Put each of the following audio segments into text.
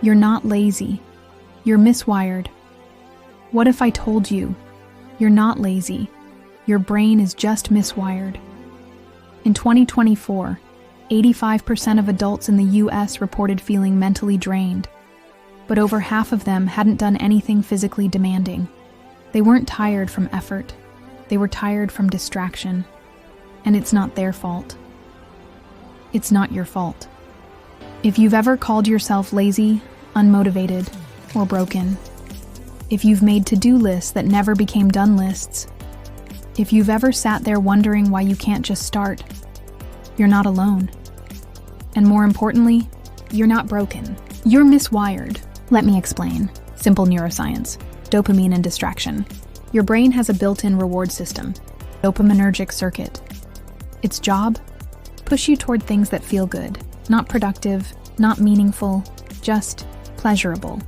You're not lazy. You're miswired. What if I told you you're not lazy? Your brain is just miswired. In 2024, 85% of adults in the US reported feeling mentally drained, but over half of them hadn't done anything physically demanding. They weren't tired from effort. They were tired from distraction. And it's not their fault. It's not your fault. If you've ever called yourself lazy, unmotivated, or broken, if you've made to-do lists that never became done lists, if you've ever sat there wondering why you can't just start, you're not alone. And more importantly, you're not broken. You're miswired. Let me explain. Simple neuroscience. Dopamine and distraction. Your brain has a built-in reward system, dopaminergic circuit. Its job? Push you toward things that feel good, not productive, not meaningful, just pleasurable.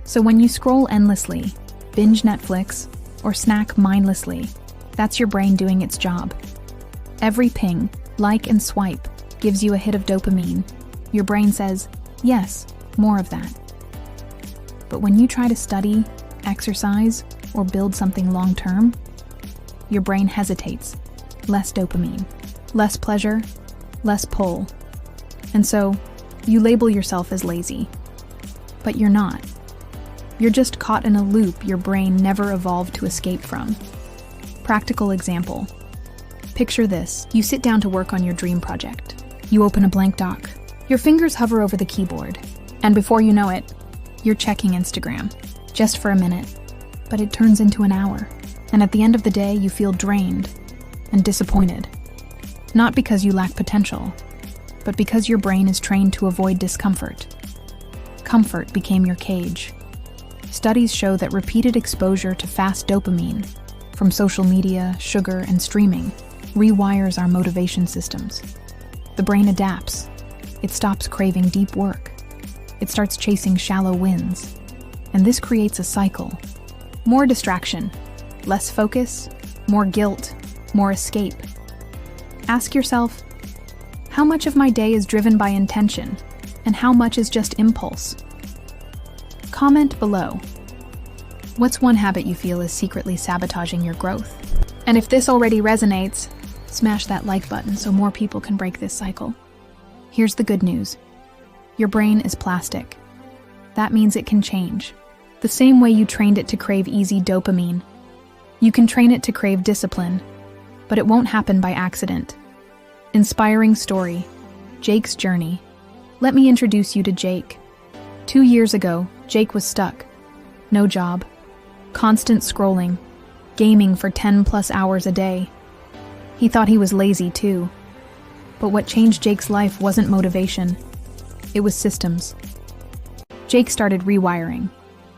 So when you scroll endlessly, binge Netflix, or snack mindlessly, that's your brain doing its job. Every ping, like and swipe, gives you a hit of dopamine. Your brain says, yes, more of that. But when you try to study, exercise, or build something long-term, your brain hesitates. Less dopamine, less pleasure, less pull. And so, you label yourself as lazy. But you're not. You're just caught in a loop your brain never evolved to escape from. Practical example. Picture this. You sit down to work on your dream project. You open a blank doc. Your fingers hover over the keyboard. And before you know it, you're checking Instagram. Just for a minute. But it turns into an hour. And at the end of the day, you feel drained and disappointed. Not because you lack potential, but because your brain is trained to avoid discomfort. Comfort became your cage. Studies show that repeated exposure to fast dopamine from social media, sugar, and streaming rewires our motivation systems. The brain adapts. It stops craving deep work. It starts chasing shallow wins. And this creates a cycle. More distraction, less focus, more guilt, more escape. Ask yourself, how much of my day is driven by intention, and how much is just impulse? Comment below. What's one habit you feel is secretly sabotaging your growth? And if this already resonates, smash that like button so more people can break this cycle. Here's the good news. Your brain is plastic. That means it can change. The same way you trained it to crave easy dopamine. You can train it to crave discipline, but it won't happen by accident. Inspiring story. Jake's journey. Let me introduce you to Jake. 2 years ago, Jake was stuck. No job. Constant scrolling. Gaming for 10+ hours a day. He thought he was lazy too. But what changed Jake's life wasn't motivation. It was systems. Jake started rewiring.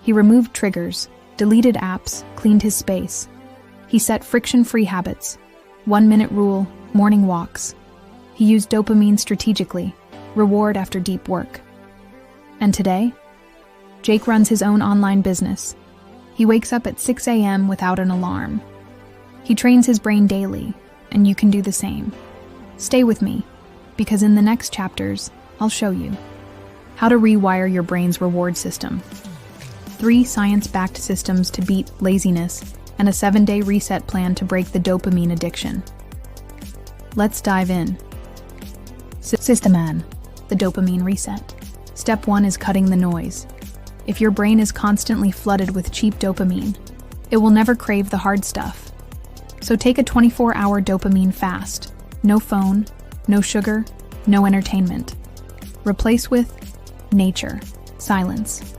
He removed triggers, deleted apps, cleaned his space. He set friction-free habits. 1-minute rule, morning walks. He used dopamine strategically, reward after deep work. And today, Jake runs his own online business. He wakes up at 6 a.m. without an alarm. He trains his brain daily, and you can do the same. Stay with me, because in the next chapters, I'll show you how to rewire your brain's reward system. 3 science-backed systems to beat laziness, and a 7-day reset plan to break the dopamine addiction. Let's dive in. System 1, the dopamine reset. Step 1 is cutting the noise. If your brain is constantly flooded with cheap dopamine, it will never crave the hard stuff. So take a 24-hour dopamine fast. No phone, no sugar, no entertainment. Replace with nature, silence.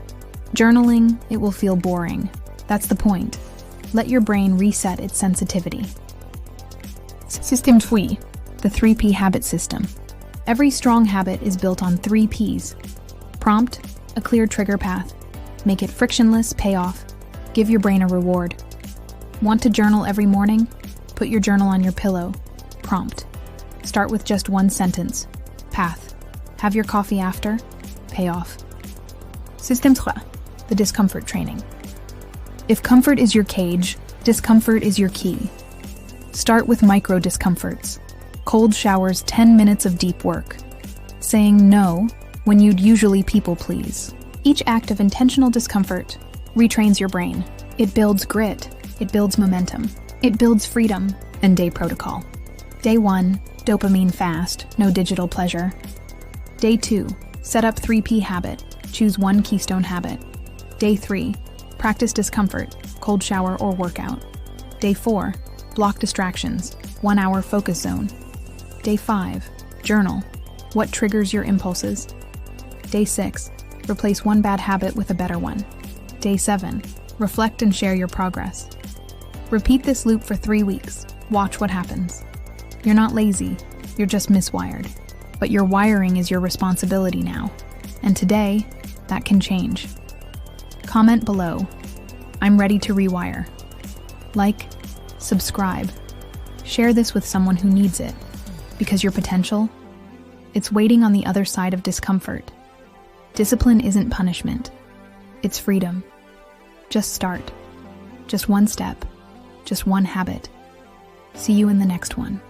Journaling, it will feel boring. That's the point. Let your brain reset its sensitivity. System 3, the 3P habit system. Every strong habit is built on 3 Ps. Prompt, a clear trigger path. Make it frictionless, payoff. Give your brain a reward. Want to journal every morning? Put your journal on your pillow. Prompt. Start with just 1 sentence. Path. Have your coffee after? Payoff. System 3, the discomfort training. If comfort is your cage, discomfort is your key. Start with micro discomforts. Cold showers, 10 minutes of deep work. Saying no when you'd usually people please. Each act of intentional discomfort retrains your brain. It builds grit, it builds momentum, it builds freedom and day protocol. Day 1, dopamine fast, no digital pleasure. Day 2, set up 3P habit, choose one keystone habit. Day 3, practice discomfort, cold shower or workout. Day 4, block distractions, 1 hour focus zone. Day 5, journal, what triggers your impulses. Day 6, replace one bad habit with a better one. Day 7, reflect and share your progress. Repeat this loop for 3 weeks. Watch what happens. You're not lazy, you're just miswired. But your wiring is your responsibility now. And today, that can change. Comment below, I'm ready to rewire. Like, subscribe. Share this with someone who needs it. Because your potential, it's waiting on the other side of discomfort. Discipline isn't punishment. It's freedom. Just start. Just one step. Just one habit. See you in the next one.